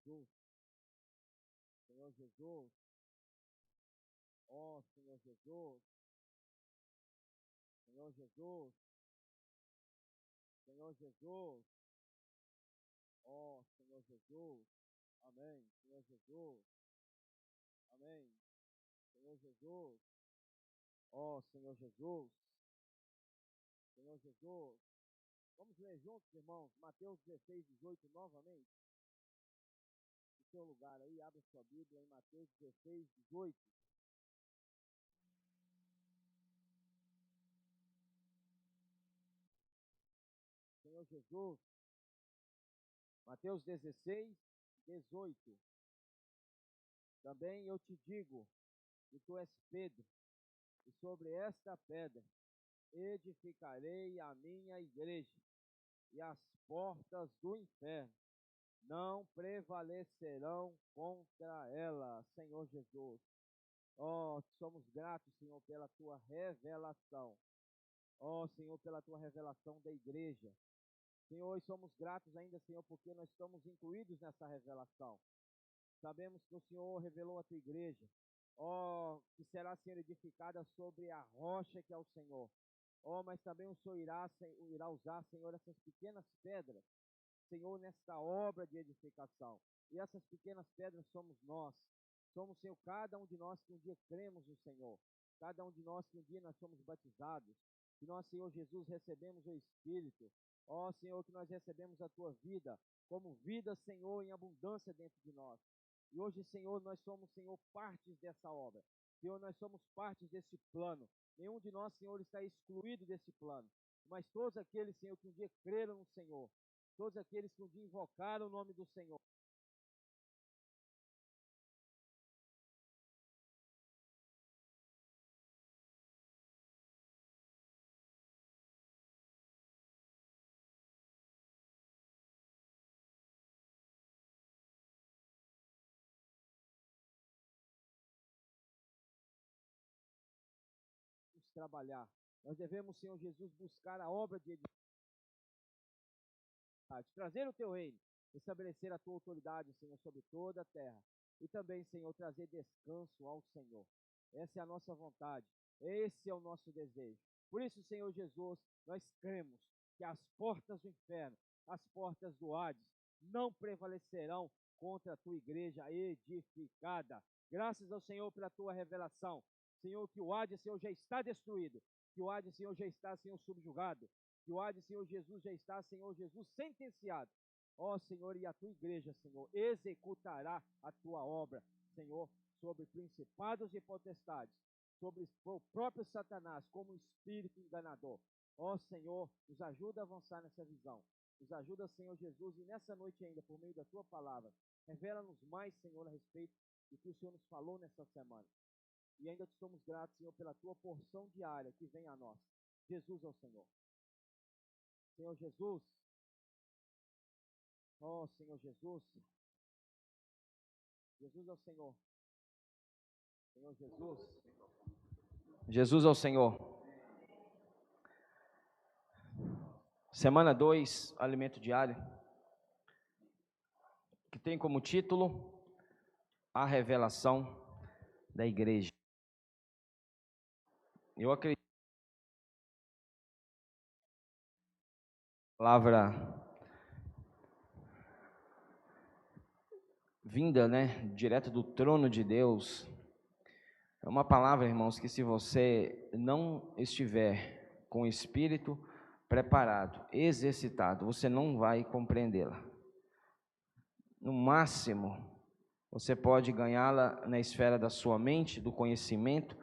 Jesus, Senhor Jesus, ó Senhor Jesus, Senhor Jesus, Senhor Jesus, ó Senhor Jesus, amém, Senhor Jesus, amém, Senhor Jesus, ó Senhor Jesus, Senhor Jesus. Vamos ler juntos, irmãos, Mateus 16, 18 novamente. No seu lugar aí, abre sua Bíblia em Mateus 16, 18. Senhor Jesus, Mateus 16, 18. Também eu te digo que tu és Pedro, e sobre esta pedra edificarei a minha igreja, e as portas do inferno não prevalecerão contra ela. Senhor Jesus, ó, somos gratos, Senhor, pela tua revelação. Ó, Senhor, pela tua revelação da igreja. Senhor, e somos gratos ainda, Senhor, porque nós estamos incluídos nessa revelação. Sabemos que o Senhor revelou a tua igreja, ó, que será, Senhor, edificada sobre a rocha que é o Senhor. Ó, mas também o Senhor irá usar, Senhor, essas pequenas pedras, Senhor, nesta obra de edificação. E essas pequenas pedras somos nós. Somos, Senhor, cada um de nós que um dia cremos no Senhor. Cada um de nós que um dia nós somos batizados. Que nós, Senhor Jesus, recebemos o Espírito. Ó, Senhor, que nós recebemos a tua vida como vida, Senhor, em abundância dentro de nós. E hoje, Senhor, nós somos, Senhor, partes dessa obra. Senhor, nós somos partes desse plano. Nenhum de nós, Senhor, está excluído desse plano. Mas todos aqueles, Senhor, que um dia creram no Senhor, todos aqueles que um dia invocaram o nome do Senhor, vamos trabalhar. Nós devemos, Senhor Jesus, buscar a obra de edificação, trazer o teu reino, estabelecer a tua autoridade, Senhor, sobre toda a terra. E também, Senhor, trazer descanso ao Senhor. Essa é a nossa vontade. Esse é o nosso desejo. Por isso, Senhor Jesus, nós cremos que as portas do inferno, as portas do Hades, não prevalecerão contra a tua igreja edificada. Graças ao Senhor pela tua revelação. Senhor, que o Hades, Senhor, já está destruído. Que o Hades, Senhor, já está, Senhor, subjugado. Que o Hades, Senhor Jesus, já está, Senhor Jesus, sentenciado. Ó, Senhor, e a tua igreja, Senhor, executará a tua obra, Senhor, sobre principados e potestades, sobre o próprio Satanás, como um espírito enganador. Ó, Senhor, nos ajuda a avançar nessa visão. Nos ajuda, Senhor Jesus, e nessa noite ainda, por meio da tua palavra, revela-nos mais, Senhor, a respeito do que o Senhor nos falou nessa semana. E ainda te somos gratos, Senhor, pela tua porção diária que vem a nós. Jesus é o Senhor. Senhor Jesus, ó Senhor Jesus, Jesus é o Senhor. Senhor Jesus, Jesus é o Senhor. Semana 2, alimento diário, que tem como título a revelação da igreja. Eu acredito que a palavra vinda, direto do trono de Deus, é uma palavra, irmãos, que se você não estiver com o espírito preparado, exercitado, você não vai compreendê-la. No máximo, você pode ganhá-la na esfera da sua mente, do conhecimento,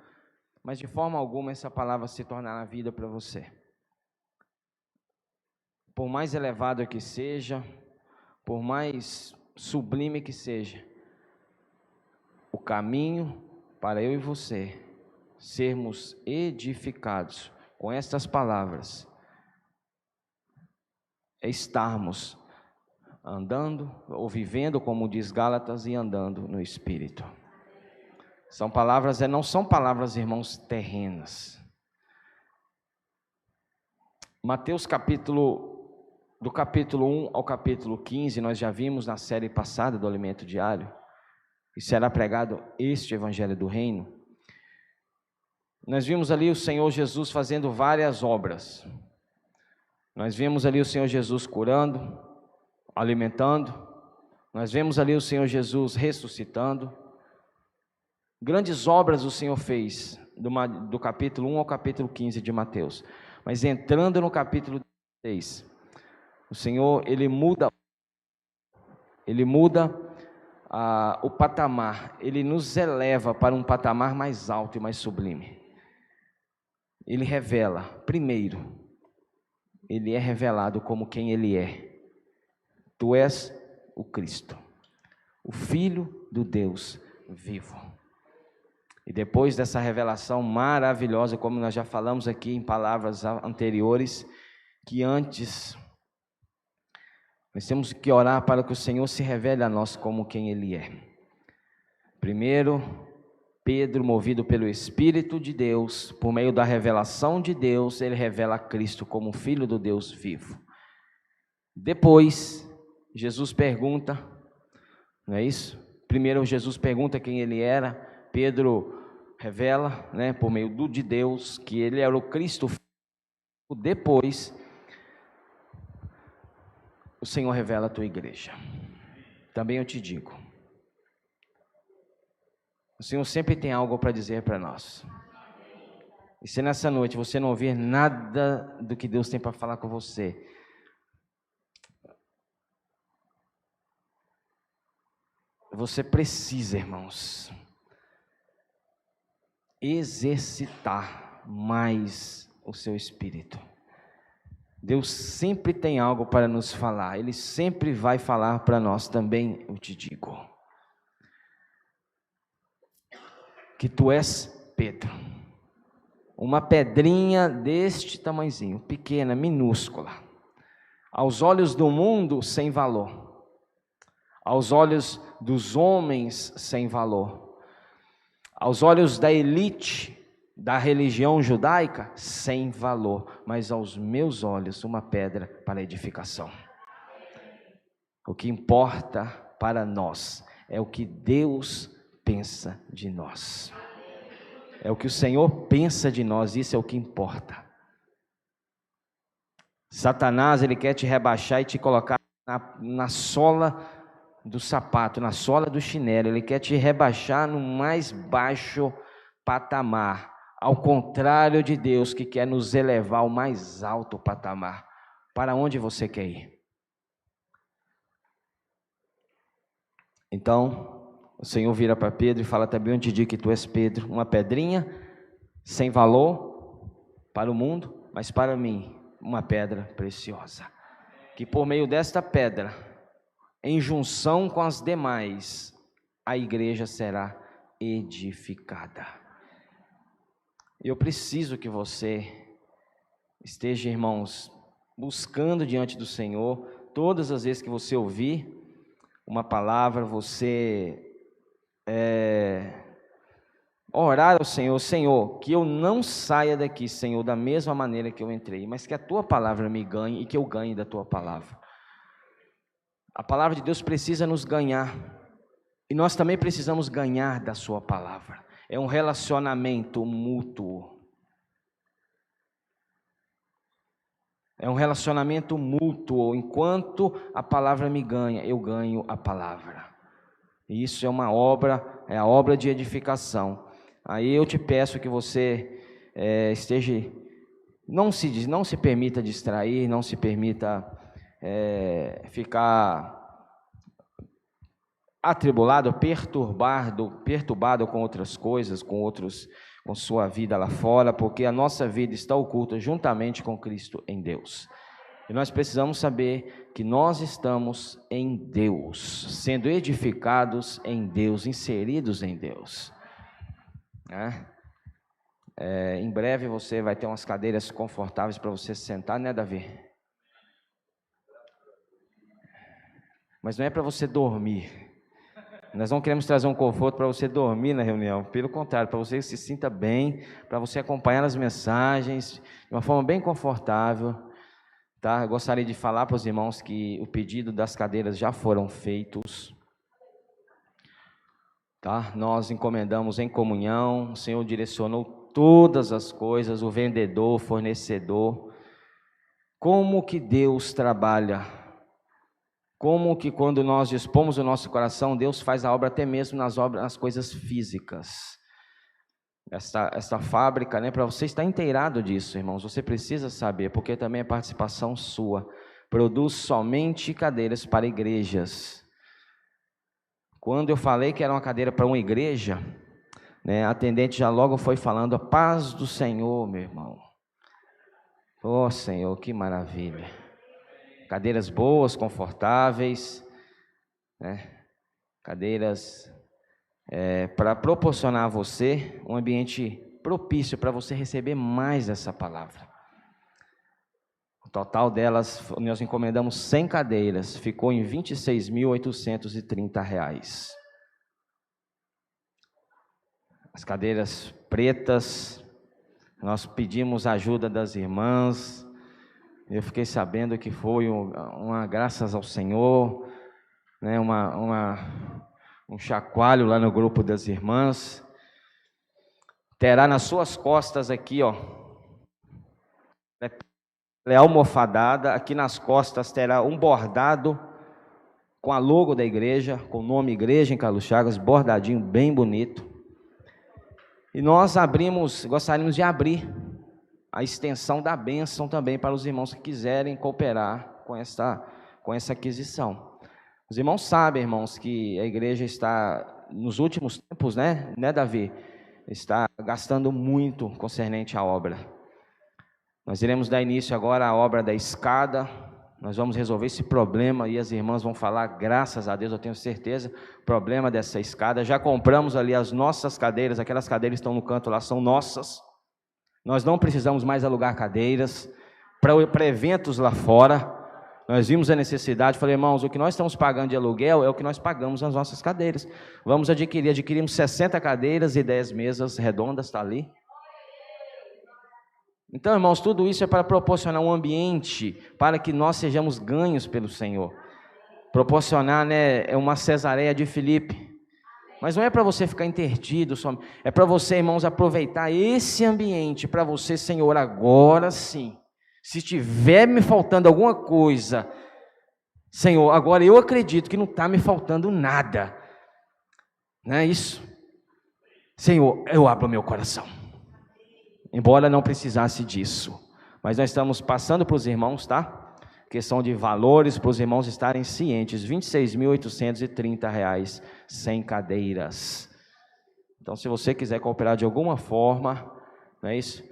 mas de forma alguma essa palavra se tornará vida para você. Por mais elevado que seja, por mais sublime que seja, o caminho para eu e você sermos edificados com estas palavras é estarmos andando ou vivendo, como diz Gálatas, e andando no Espírito. São palavras, não são palavras, irmãos, terrenas. Mateus capítulo do capítulo 1 ao capítulo 15, nós já vimos na série passada do Alimento Diário, e será pregado este Evangelho do Reino. Nós vimos ali o Senhor Jesus fazendo várias obras. Nós vimos ali o Senhor Jesus curando, alimentando. Nós vemos ali o Senhor Jesus ressuscitando. Grandes obras o Senhor fez do capítulo 1 ao capítulo 15 de Mateus. Mas entrando no capítulo 16, o Senhor, Ele muda o patamar. Ele nos eleva para um patamar mais alto e mais sublime. Ele revela, primeiro, Ele é revelado como quem Ele é. Tu és o Cristo, o Filho do Deus vivo. E depois dessa revelação maravilhosa, como nós já falamos aqui em palavras anteriores, que antes nós temos que orar para que o Senhor se revele a nós como quem Ele é. Primeiro, Pedro, movido pelo Espírito de Deus, por meio da revelação de Deus, ele revela a Cristo como Filho do Deus vivo. Depois, Jesus pergunta, não é isso? Primeiro Jesus pergunta quem ele era, Pedro revela, por meio de Deus, que ele era o Cristo. Depois, o Senhor revela a tua igreja. Também eu te digo, o Senhor sempre tem algo para dizer para nós. E se nessa noite você não ouvir nada do que Deus tem para falar com você, você precisa, irmãos, exercitar mais o seu espírito. Deus sempre tem algo para nos falar. Ele sempre vai falar para nós também, eu te digo. Que tu és Pedro. Uma pedrinha deste tamanhozinho, pequena, minúscula. Aos olhos do mundo, sem valor. Aos olhos dos homens, sem valor. Aos olhos da elite da religião judaica, sem valor. Mas aos meus olhos, uma pedra para edificação. O que importa para nós é o que Deus pensa de nós. É o que o Senhor pensa de nós, isso é o que importa. Satanás, ele quer te rebaixar e te colocar na sola do sapato, na sola do chinelo. Ele quer te rebaixar no mais baixo patamar. Ao contrário de Deus, que quer nos elevar ao mais alto patamar. Para onde você quer ir? Então, o Senhor vira para Pedro e fala: também eu te digo que tu és Pedro, uma pedrinha sem valor para o mundo, mas para mim, uma pedra preciosa. Que por meio desta pedra, em junção com as demais, a igreja será edificada. Eu preciso que você esteja, irmãos, buscando diante do Senhor, todas as vezes que você ouvir uma palavra, você orar ao Senhor: Senhor, que eu não saia daqui, Senhor, da mesma maneira que eu entrei, mas que a Tua palavra me ganhe e que eu ganhe da Tua palavra. A palavra de Deus precisa nos ganhar, e nós também precisamos ganhar da Sua palavra. É um relacionamento mútuo. É um relacionamento mútuo. Enquanto a palavra me ganha, eu ganho a palavra. E isso é uma obra, é a obra de edificação. Aí eu te peço que você esteja, não se permita distrair, não se permita ficar atribulado, perturbado com outras coisas, com sua vida lá fora, porque a nossa vida está oculta juntamente com Cristo em Deus. E nós precisamos saber que nós estamos em Deus, sendo edificados em Deus, inseridos em Deus. Em breve você vai ter umas cadeiras confortáveis para você sentar, né, Davi? Mas não é para você dormir. Nós não queremos trazer um conforto para você dormir na reunião. Pelo contrário, para você se sinta bem, para você acompanhar as mensagens de uma forma bem confortável. tá? Eu gostaria de falar para os irmãos que o pedido das cadeiras já foram feitos, tá? Nós encomendamos em comunhão, o Senhor direcionou todas as coisas, o vendedor, o fornecedor. Como que Deus trabalha? Como que quando nós dispomos o nosso coração, Deus faz a obra até mesmo nas coisas físicas. Esta fábrica, né, para você estar inteirado disso, irmãos, você precisa saber, porque também é participação sua. Produz somente cadeiras para igrejas. Quando eu falei que era uma cadeira para uma igreja, né, a atendente já logo foi falando: a paz do Senhor, meu irmão. Oh, Senhor, que maravilha. Cadeiras boas, confortáveis, né? Cadeiras para proporcionar a você um ambiente propício para você receber mais essa palavra. O total delas, nós encomendamos 100 cadeiras, ficou em R$ 26.830. As cadeiras pretas, nós pedimos a ajuda das irmãs, eu fiquei sabendo que foi graças ao Senhor, né, um chacoalho lá no grupo das irmãs. Terá nas suas costas aqui, ó, é almofadada, aqui nas costas terá um bordado com a logo da igreja, com o nome Igreja em Carlos Chagas, bordadinho, bem bonito. E nós gostaríamos de abrir a extensão da bênção também para os irmãos que quiserem cooperar com essa aquisição. Os irmãos sabem, irmãos, que a igreja está, nos últimos tempos, né, Davi? Está gastando muito concernente à obra. Nós iremos dar início agora à obra da escada. Nós vamos resolver esse problema e as irmãs vão falar, graças a Deus, eu tenho certeza, problema dessa escada. Já compramos ali as nossas cadeiras, aquelas cadeiras que estão no canto lá são nossas. Nós não precisamos mais alugar cadeiras para eventos lá fora. Nós vimos a necessidade, falei, irmãos, o que nós estamos pagando de aluguel é o que nós pagamos nas nossas cadeiras. Vamos adquirimos 60 cadeiras e 10 mesas redondas, está ali. Então, irmãos, tudo isso é para proporcionar um ambiente para que nós sejamos ganhos pelo Senhor. Proporcionar, né, uma Cesareia de Filipe. Mas não é para você ficar intertido, é para você, irmãos, aproveitar esse ambiente para você, Senhor, agora sim. Se estiver me faltando alguma coisa, Senhor, agora eu acredito que não está me faltando nada. Não é isso? Senhor, eu abro meu coração. Embora não precisasse disso. Mas nós estamos passando para os irmãos, tá? Questão de valores, para os irmãos estarem cientes. R$ 26.830, 100 cadeiras. Então, se você quiser cooperar de alguma forma, não é isso?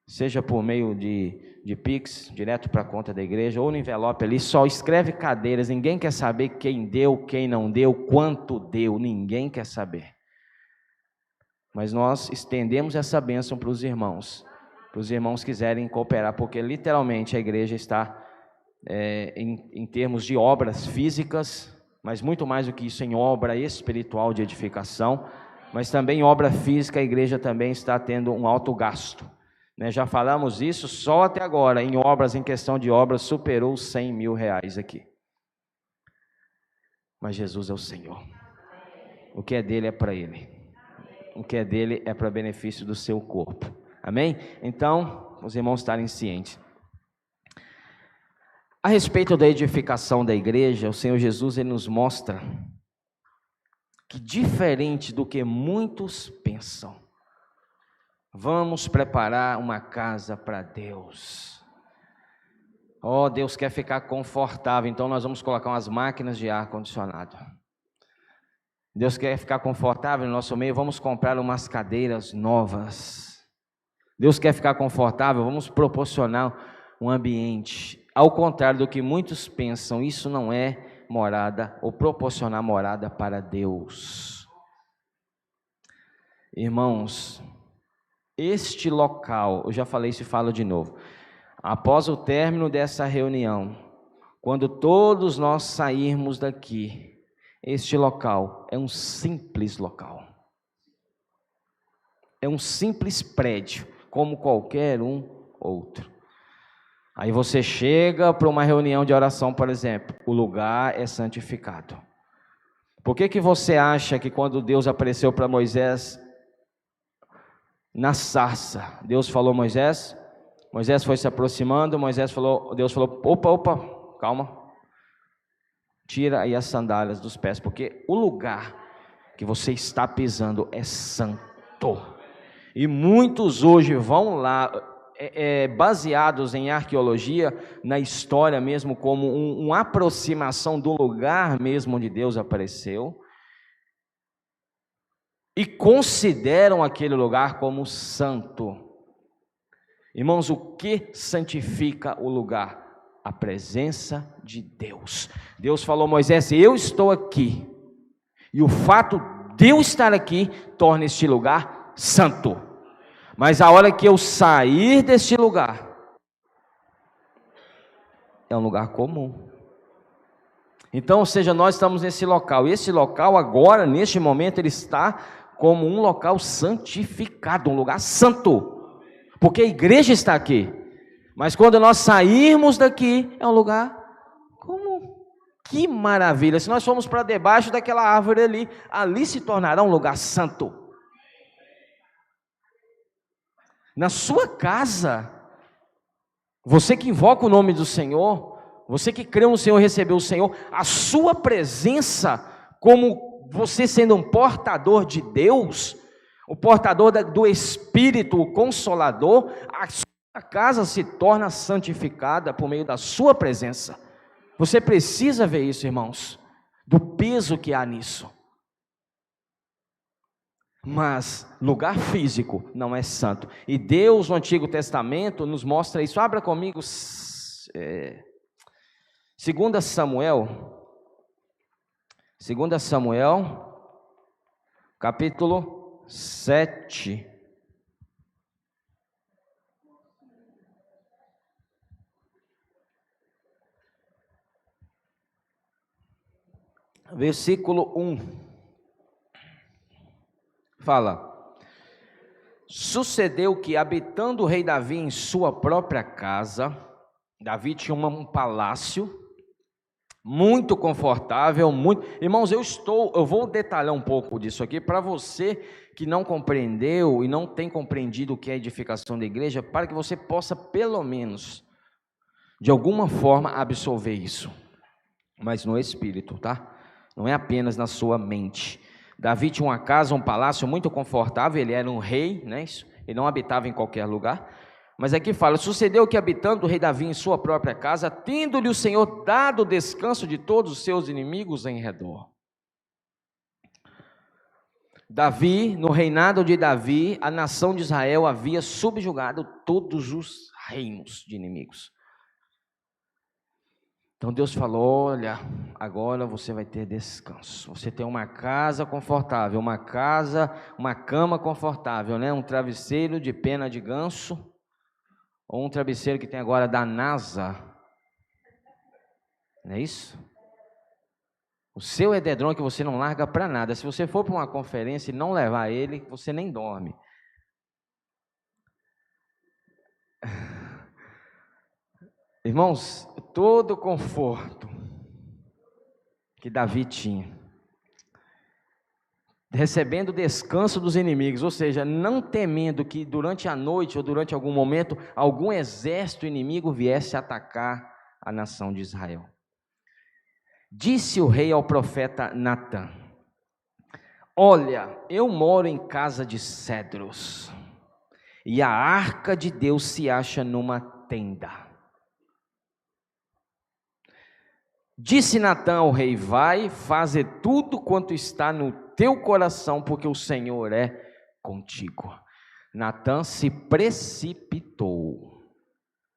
Seja por meio de Pix, direto para a conta da igreja, ou no envelope ali, só escreve cadeiras, ninguém quer saber quem deu, quem não deu, quanto deu, ninguém quer saber. Mas nós estendemos essa bênção para os irmãos quiserem cooperar, porque literalmente a igreja está em termos de obras físicas, mas muito mais do que isso, em obra espiritual de edificação, mas também em obra física, a igreja também está tendo um alto gasto. Já falamos isso, só até agora, em questão de obras, superou os R$100 mil aqui. Mas Jesus é o Senhor. O que é dele é para ele. O que é dele é para benefício do seu corpo. Amém? Então, os irmãos estarem cientes. A respeito da edificação da igreja, o Senhor Jesus ele nos mostra que, diferente do que muitos pensam, vamos preparar uma casa para Deus. Oh, Deus quer ficar confortável, então nós vamos colocar umas máquinas de ar-condicionado. Deus quer ficar confortável no nosso meio, vamos comprar umas cadeiras novas. Deus quer ficar confortável, vamos proporcionar um ambiente. Ao contrário do que muitos pensam, isso não é morada ou proporcionar morada para Deus. Irmãos, este local, eu já falei isso e falo de novo. Após o término dessa reunião, quando todos nós sairmos daqui, este local é um simples local. É um simples prédio, como qualquer um outro. Aí você chega para uma reunião de oração, por exemplo, o lugar é santificado. Por que você acha que quando Deus apareceu para Moisés na sarça, Deus falou: Moisés foi se aproximando, Deus falou: opa, calma, tira aí as sandálias dos pés, porque o lugar que você está pisando é santo. E muitos hoje vão lá, baseados em arqueologia, na história mesmo, como uma aproximação do lugar mesmo onde Deus apareceu, e consideram aquele lugar como santo. Irmãos, o que santifica o lugar? A presença de Deus. Deus falou a Moisés: eu estou aqui, e o fato de eu estar aqui torna este lugar santo. Mas a hora que eu sair deste lugar, é um lugar comum. Então, ou seja, nós estamos nesse local. Esse local agora, neste momento, ele está como um local santificado, um lugar santo. Porque a igreja está aqui. Mas quando nós sairmos daqui, é um lugar comum. Que maravilha! Se nós formos para debaixo daquela árvore ali se tornará um lugar santo. Na sua casa, você que invoca o nome do Senhor, você que creu no Senhor e recebeu o Senhor, a sua presença, como você sendo um portador de Deus, o portador do Espírito, o Consolador, a sua casa se torna santificada por meio da sua presença. Você precisa ver isso, irmãos, do peso que há nisso. Mas lugar físico não é santo. E Deus no Antigo Testamento nos mostra isso. Abra comigo 2 Samuel, capítulo 7. Versículo 1. Fala: sucedeu que, habitando o rei Davi em sua própria casa, Davi tinha um palácio muito confortável, Irmãos, eu vou detalhar um pouco disso aqui para você que não compreendeu e não tem compreendido o que é edificação da igreja, para que você possa pelo menos, de alguma forma, absorver isso, mas no espírito, tá? Não é apenas na sua mente. Davi tinha uma casa, um palácio muito confortável, ele era um rei, né? Ele não habitava em qualquer lugar, mas aqui fala: sucedeu que, habitando o rei Davi em sua própria casa, tendo-lhe o Senhor dado descanso de todos os seus inimigos em redor. Davi, no reinado de Davi, a nação de Israel havia subjugado todos os reinos de inimigos. Então Deus falou: olha, agora você vai ter descanso. Você tem uma casa confortável, uma cama confortável, né? Um travesseiro de pena de ganso, ou um travesseiro que tem agora da NASA, não é isso? O seu edredom que você não larga para nada. Se você for para uma conferência e não levar ele, você nem dorme. Irmãos, todo o conforto que Davi tinha, recebendo descanso dos inimigos, ou seja, não temendo que durante a noite ou durante algum momento algum exército inimigo viesse atacar a nação de Israel. Disse o rei ao profeta Natã: olha, eu moro em casa de cedros, e a arca de Deus se acha numa tenda. Disse Natã ao rei: vai, faze tudo quanto está no teu coração, porque o Senhor é contigo. Natã se precipitou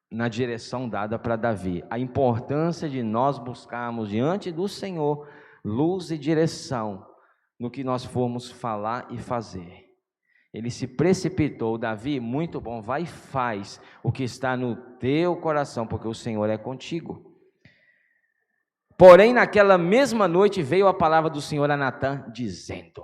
na direção dada para Davi. A importância de nós buscarmos diante do Senhor luz e direção no que nós formos falar e fazer. Ele se precipitou: Davi, muito bom, vai e faz o que está no teu coração, porque o Senhor é contigo. Porém, naquela mesma noite veio a palavra do Senhor a Natã, dizendo: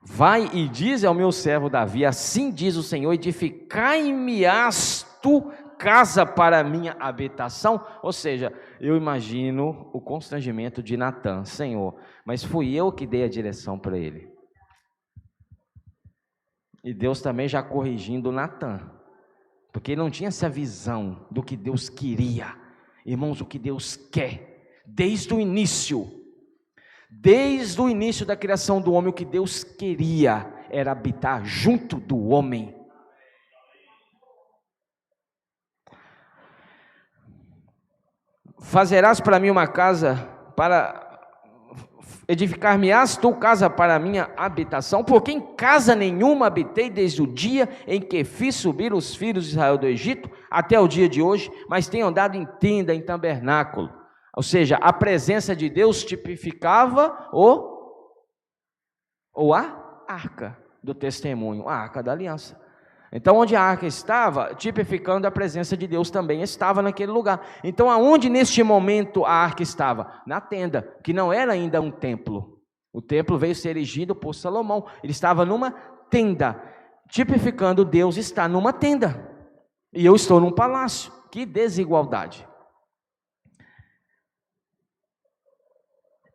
vai e dize ao meu servo Davi, assim diz o Senhor, edificai-me-ás tu casa para a minha habitação? Ou seja, eu imagino o constrangimento de Natã: Senhor, mas fui eu que dei a direção para ele. E Deus também já corrigindo Natã, porque ele não tinha essa visão do que Deus queria. Irmãos, o que Deus quer, desde o início da criação do homem, o que Deus queria era habitar junto do homem. Fazerás para mim uma casa para edificar-me-ás tu casa para a minha habitação, porque em casa nenhuma habitei desde o dia em que fiz subir os filhos de Israel do Egito até o dia de hoje, mas tenho andado em tenda, em tabernáculo. Ou seja, a presença de Deus tipificava a arca do testemunho, a arca da aliança. Então, onde a arca estava, tipificando a presença de Deus também estava naquele lugar. Então, aonde neste momento a arca estava? Na tenda, que não era ainda um templo. O templo veio ser erigido por Salomão. Ele estava numa tenda, tipificando Deus está numa tenda. E eu estou num palácio. Que desigualdade.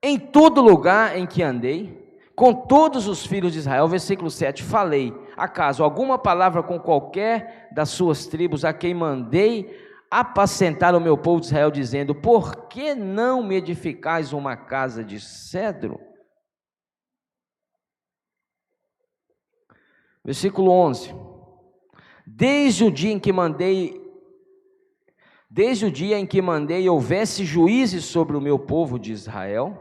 Em todo lugar em que andei, com todos os filhos de Israel, versículo 7, falei, acaso alguma palavra com qualquer das suas tribos a quem mandei apacentar o meu povo de Israel, dizendo, por que não me edificais uma casa de cedro? Versículo 11, desde o dia em que mandei houvesse juízes sobre o meu povo de Israel,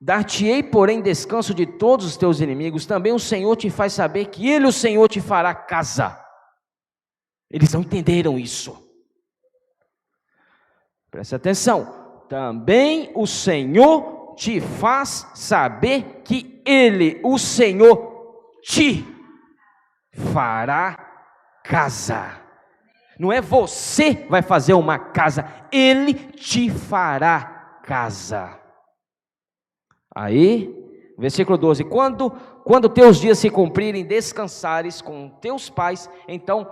dar-te-ei, porém, descanso de todos os teus inimigos, também o Senhor te faz saber que Ele, o Senhor, te fará casa. Eles não entenderam isso. Preste atenção. Também o Senhor te faz saber que Ele, o Senhor, te fará casa. Não é você que vai fazer uma casa, Ele te fará casa. Aí, versículo 12, quando teus dias se cumprirem, descansares com teus pais, então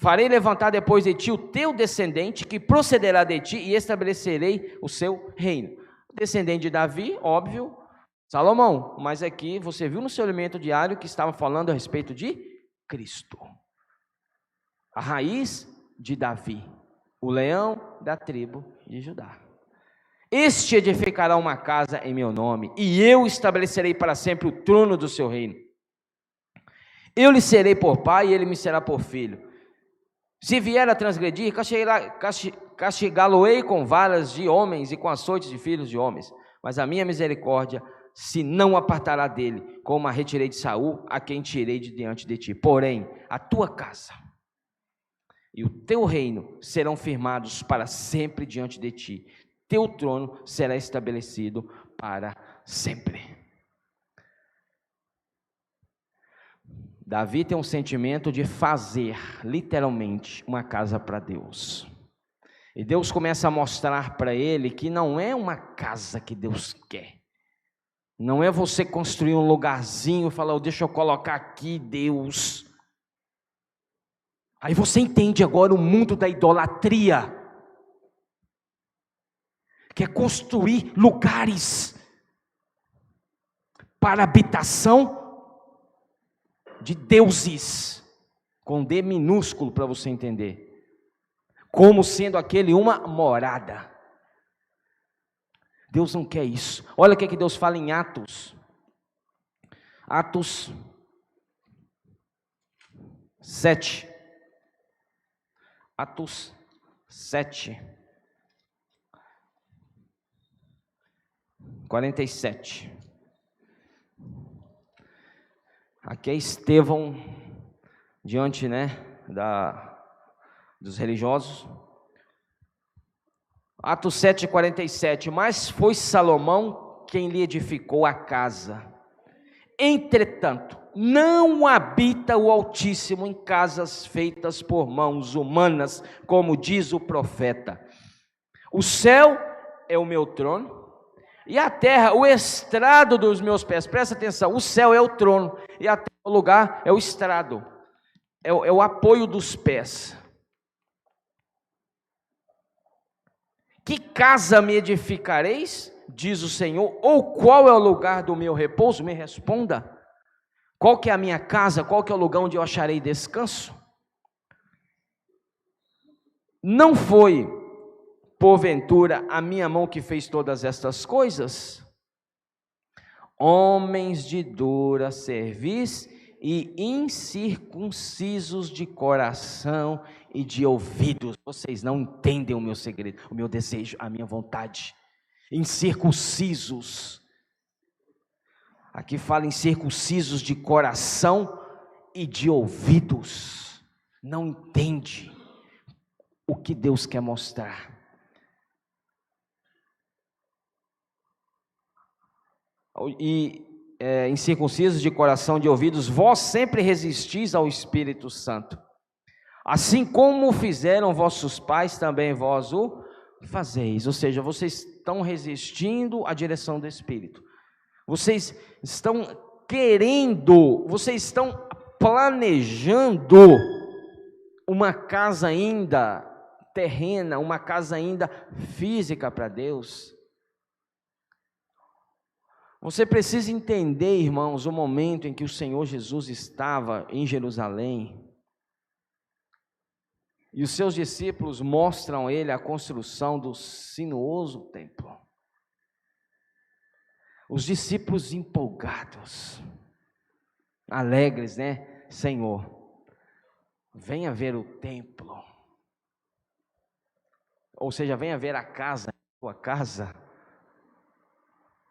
farei levantar depois de ti o teu descendente, que procederá de ti, e estabelecerei o seu reino. Descendente de Davi, óbvio, Salomão, mas aqui você viu no seu alimento diário que estava falando a respeito de Cristo. A raiz de Davi, o leão da tribo de Judá. Este edificará uma casa em meu nome, e eu estabelecerei para sempre o trono do seu reino. Eu lhe serei por pai, e ele me será por filho. Se vier a transgredir, castigá-lo-ei com varas de homens e com açoites de filhos de homens. Mas a minha misericórdia se não apartará dele, como a retirei de Saul, a quem tirei de diante de ti. Porém, a tua casa e o teu reino serão firmados para sempre diante de ti. Teu trono será estabelecido para sempre. Davi tem um sentimento de fazer, literalmente, uma casa para Deus. E Deus começa a mostrar para ele que não é uma casa que Deus quer. Não é você construir um lugarzinho e falar, deixa eu colocar aqui, Deus. Aí você entende agora o mundo da idolatria. Que é construir lugares para habitação de deuses, com D minúsculo para você entender, como sendo aquele uma morada. Deus não quer isso. Olha o que Deus fala em Atos 7. Atos 7. 47. Aqui é Estevão diante, dos religiosos. Atos 7, 47. Mas foi Salomão quem lhe edificou a casa. Entretanto, não habita o Altíssimo em casas feitas por mãos humanas, como diz o profeta. O céu é o meu trono, e a terra, o estrado dos meus pés. Presta atenção, o céu é o trono, e a terra, o lugar, é o estrado. é o apoio dos pés. Que casa me edificareis, diz o Senhor, ou qual é o lugar do meu repouso? Me responda. Qual que é a minha casa? Qual que é o lugar onde eu acharei descanso? Não foi, porventura, a minha mão que fez todas estas coisas? Homens de dura cerviz e incircuncisos de coração e de ouvidos. Vocês não entendem o meu segredo, o meu desejo, a minha vontade. Incircuncisos. Aqui fala incircuncisos de coração e de ouvidos. Não entende o que Deus quer mostrar. E incircuncisos de coração e de ouvidos, vós sempre resistis ao Espírito Santo. Assim como fizeram vossos pais, também vós o fazeis. Ou seja, vocês estão resistindo à direção do Espírito. Vocês estão querendo, vocês estão planejando uma casa ainda terrena, uma casa ainda física para Deus. Você precisa entender, irmãos, o momento em que o Senhor Jesus estava em Jerusalém, e os seus discípulos mostram a ele a construção do sinuoso templo. Os discípulos empolgados, alegres, né? Senhor, venha ver o templo. Ou seja, venha ver a casa, a tua casa.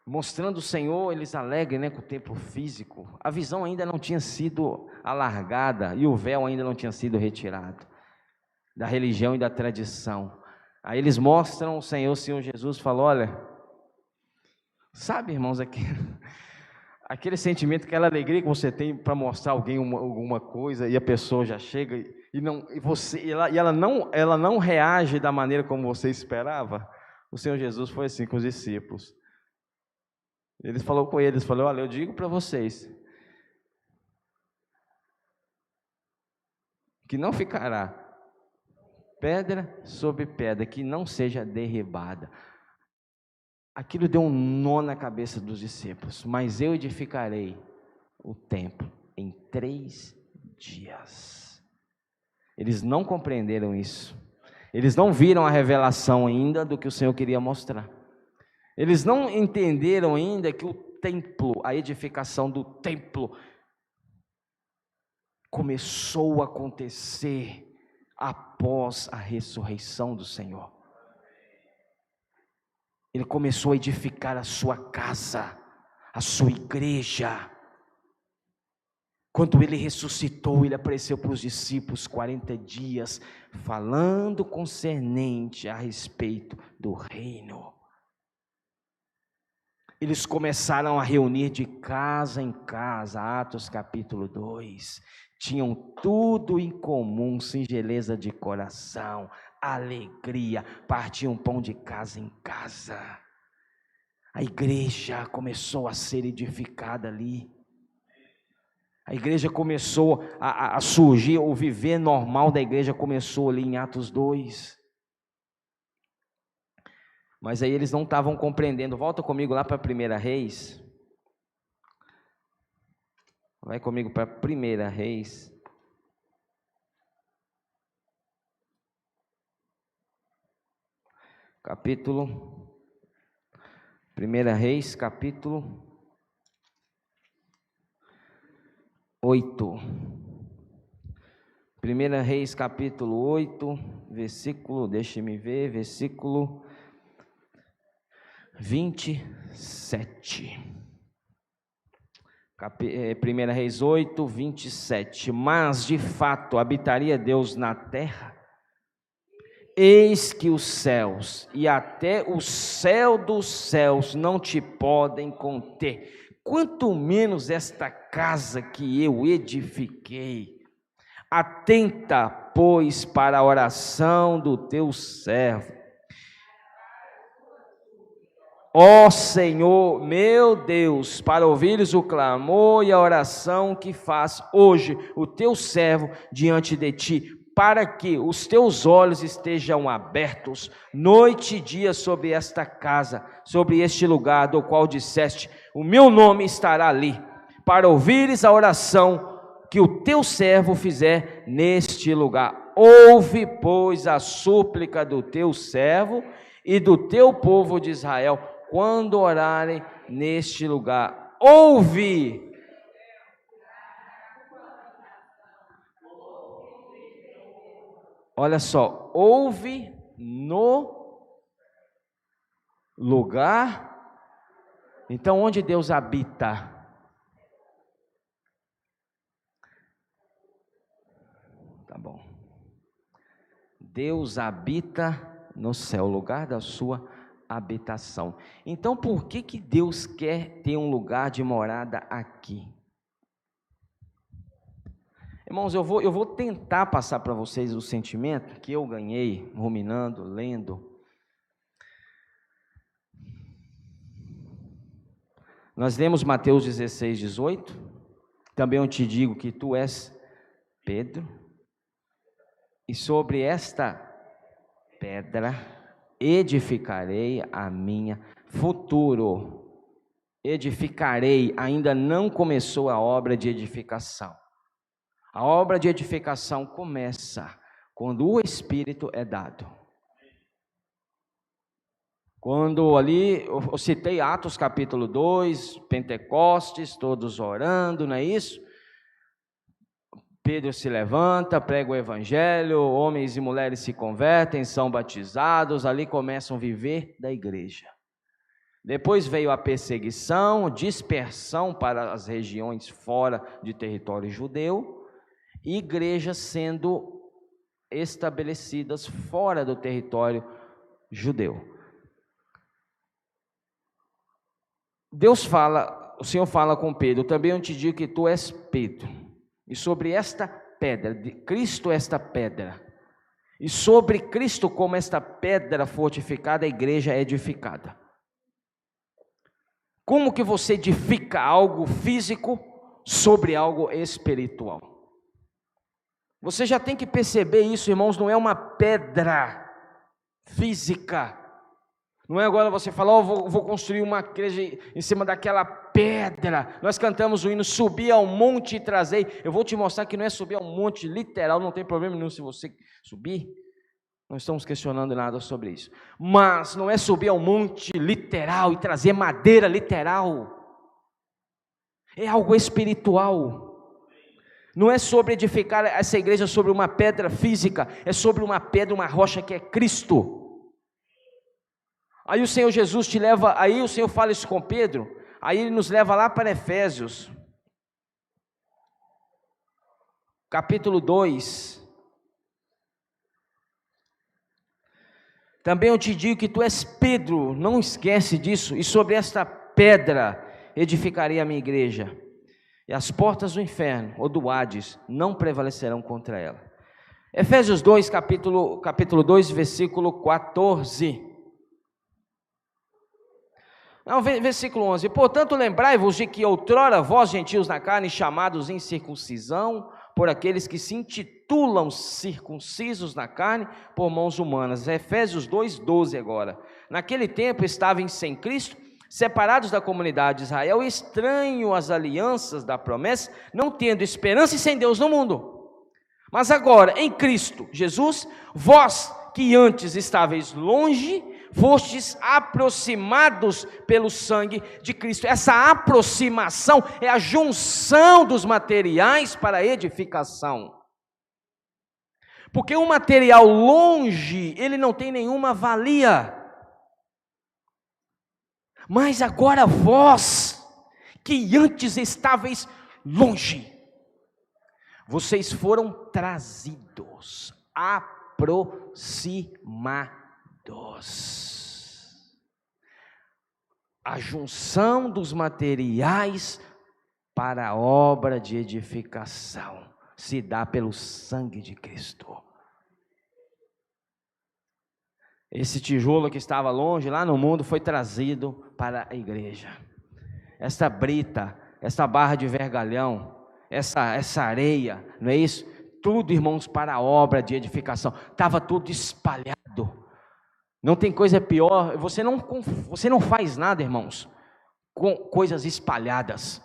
Mostrando o Senhor, eles alegres, né, com o templo físico. A visão ainda não tinha sido alargada e o véu ainda não tinha sido retirado da religião e da tradição. Aí eles mostram o Senhor Jesus falou, olha, sabe, irmãos, aquele sentimento, aquela alegria que você tem para mostrar a alguém alguma coisa e a pessoa já chega ela não reage da maneira como você esperava. O Senhor Jesus foi assim com os discípulos. Ele falou com eles, falou, olha, eu digo para vocês que não ficará pedra sobre pedra que não seja derribada. Aquilo deu um nó na cabeça dos discípulos. Mas eu edificarei o templo em 3 dias. Eles não compreenderam isso. Eles não viram a revelação ainda do que o Senhor queria mostrar. Eles não entenderam ainda que o templo, a edificação do templo, começou a acontecer após a ressurreição do Senhor. Ele começou a edificar a sua casa, a sua igreja. Quando ele ressuscitou, ele apareceu para os discípulos 40 dias, falando concernente a respeito do reino. Eles começaram a reunir de casa em casa, Atos capítulo 2. Tinham tudo em comum, singeleza de coração, alegria, partiam pão de casa em casa. A igreja começou a ser edificada ali. A igreja começou a surgir, o viver normal da igreja começou ali em Atos 2. Mas aí eles não estavam compreendendo. Volta comigo lá para 1 Reis. Vai comigo para 1 Reis. Capítulo 1 Reis, capítulo 8. 1 Reis, capítulo 8, versículo, deixe-me ver, versículo 27. 1 Reis 8, 27. Mas, de fato, habitaria Deus na terra? Eis que os céus e até o céu dos céus não te podem conter, quanto menos esta casa que eu edifiquei. Atenta, pois, para a oração do teu servo, ó Senhor, meu Deus, para ouvires o clamor e a oração que faz hoje o teu servo diante de ti, para que os teus olhos estejam abertos noite e dia sobre esta casa, sobre este lugar do qual disseste, o meu nome estará ali, para ouvires a oração que o teu servo fizer neste lugar. Ouve, pois, a súplica do teu servo e do teu povo de Israel, quando orarem neste lugar. Ouve. Olha só, ouve no lugar. Então, onde Deus habita? Tá bom. Deus habita no céu, lugar da sua habitação. Então, por que Deus quer ter um lugar de morada aqui? Irmãos, eu vou tentar passar para vocês o sentimento que eu ganhei, ruminando, lendo. Nós lemos Mateus 16, 18. Também eu te digo que tu és Pedro, e sobre esta pedra edificarei a minha futuro. Edificarei, ainda não começou a obra de edificação. A obra de edificação começa quando o Espírito é dado. Quando ali, eu citei Atos capítulo 2, Pentecostes, todos orando, não é isso? Pedro se levanta, prega o evangelho, homens e mulheres se convertem, são batizados, ali começam a viver da igreja. Depois veio a perseguição, dispersão para as regiões fora de território judeu, igrejas sendo estabelecidas fora do território judeu. Deus fala, o Senhor fala com Pedro, também eu te digo que tu és Pedro, e sobre esta pedra, de Cristo esta pedra, e sobre Cristo como esta pedra fortificada, a igreja é edificada. Como que você edifica algo físico sobre algo espiritual? Você já tem que perceber isso, irmãos, não é uma pedra física. Não é agora você falar, vou construir uma igreja em cima daquela pedra. Nós cantamos o hino, subir ao monte e trazer. Eu vou te mostrar que não é subir ao monte literal, não tem problema nenhum se você subir. Não estamos questionando nada sobre isso. Mas não é subir ao monte literal e trazer madeira literal. É algo espiritual. Não é sobre edificar essa igreja sobre uma pedra física, é sobre uma pedra, uma rocha que é Cristo. Aí o Senhor Jesus te leva, aí o Senhor fala isso com Pedro, aí ele nos leva lá para Efésios, capítulo 2. Também eu te digo que tu és Pedro, não esquece disso, e sobre esta pedra edificarei a minha igreja, e as portas do inferno, ou do Hades, não prevalecerão contra ela. Efésios 2, capítulo 2, versículo 14. Não, versículo 11, portanto lembrai-vos de que outrora vós gentios na carne, chamados em circuncisão, por aqueles que se intitulam circuncisos na carne, por mãos humanas. Efésios 2, 12 agora. Naquele tempo estavam sem Cristo, separados da comunidade de Israel, estranho às alianças da promessa, não tendo esperança e sem Deus no mundo. Mas agora, em Cristo Jesus, vós que antes estáveis longe, fostes aproximados pelo sangue de Cristo. Essa aproximação é a junção dos materiais para a edificação. Porque um material longe, ele não tem nenhuma valia. Mas agora vós, que antes estáveis longe, vocês foram trazidos, aproximados. A junção dos materiais para a obra de edificação se dá pelo sangue de Cristo. Esse tijolo que estava longe, lá no mundo, foi trazido para a igreja. Essa brita, essa barra de vergalhão, essa areia, não é isso? Tudo, irmãos, para a obra de edificação. Estava tudo espalhado. Não tem coisa pior. Você não faz nada, irmãos, com coisas espalhadas.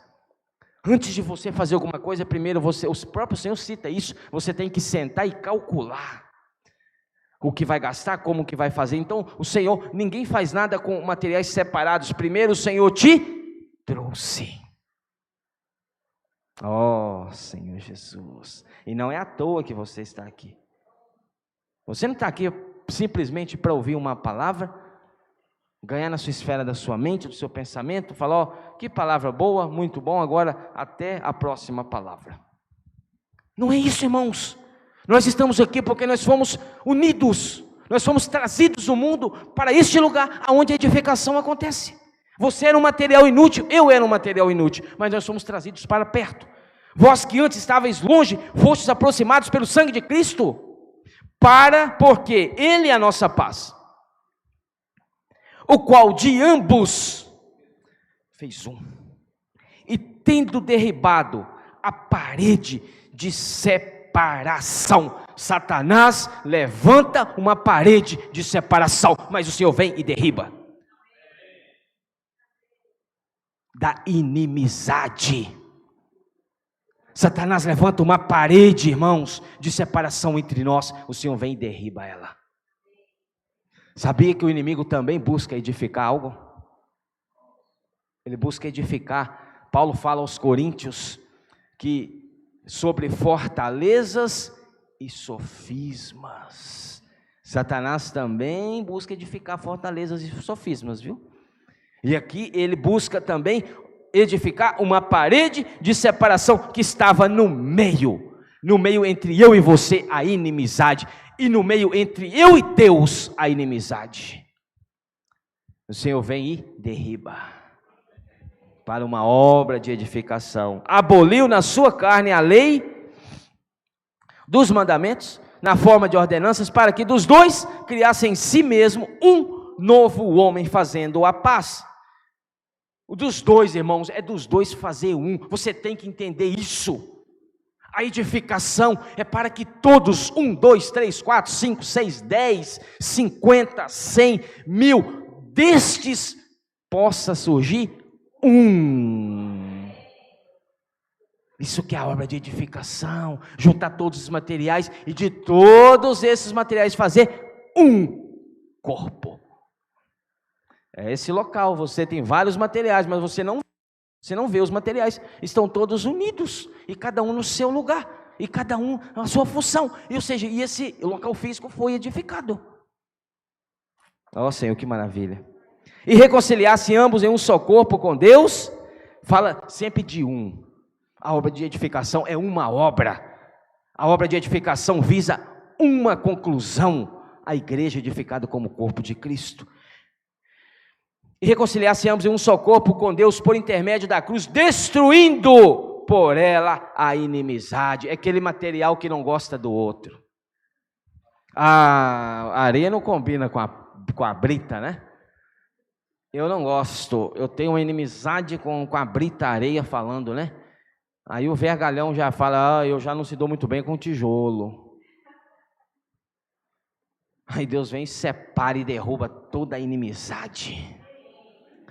Antes de você fazer alguma coisa, primeiro o próprio Senhor cita isso. Você tem que sentar e calcular o que vai gastar, como que vai fazer. Então, o Senhor, ninguém faz nada com materiais separados. Primeiro o Senhor te trouxe. Oh, Senhor Jesus. E não é à toa que você está aqui. Você não está aqui simplesmente para ouvir uma palavra, ganhar na sua esfera da sua mente, do seu pensamento, falar, ó, que palavra boa, muito bom, agora até a próxima palavra. Não é isso, irmãos. Nós estamos aqui porque nós fomos unidos, nós fomos trazidos do mundo para este lugar onde a edificação acontece. Você era um material inútil, eu era um material inútil, mas nós fomos trazidos para perto. Vós que antes estavais longe, fostes aproximados pelo sangue de Cristo, porque Ele é a nossa paz, o qual de ambos fez um, e tendo derribado a parede de separação, Satanás levanta uma parede de separação, mas o Senhor vem e derriba. Da inimizade. Satanás levanta uma parede, irmãos, de separação entre nós, o Senhor vem e derriba ela. Sabia que o inimigo também busca edificar algo? Ele busca edificar. Paulo fala aos Coríntios que sobre fortalezas e sofismas. Satanás também busca edificar fortalezas e sofismas, viu? E aqui ele busca também edificar uma parede de separação que estava no meio entre eu e você, a inimizade, e no meio entre eu e Deus, a inimizade. O Senhor vem e derriba, para uma obra de edificação. Aboliu na sua carne a lei dos mandamentos, na forma de ordenanças, para que dos dois criassem em si mesmo um novo homem, fazendo a paz. O dos dois, irmãos, é dos dois fazer um. Você tem que entender isso. A edificação é para que todos, 1, 2, 3, 4, 5, 6, 10, 50, 100, 1000, destes possa surgir um. Isso que é a obra de edificação, juntar todos os materiais e de todos esses materiais fazer um corpo. É esse local, você tem vários materiais, mas você não vê os materiais, estão todos unidos, e cada um no seu lugar, e cada um na sua função, ou seja, e esse local físico foi edificado. Ó Senhor, que maravilha. E reconciliasse ambos em um só corpo com Deus, fala sempre de um. A obra de edificação é uma obra, a obra de edificação visa uma conclusão, a igreja edificada como corpo de Cristo. E reconciliasse ambos em um só corpo com Deus por intermédio da cruz, destruindo por ela a inimizade. É aquele material que não gosta do outro. A areia não combina com a brita, né? Eu não gosto, eu tenho uma inimizade com a brita areia falando, né? Aí o vergalhão já fala, eu já não se dou muito bem com tijolo. Aí Deus vem, separa e derruba toda a inimizade,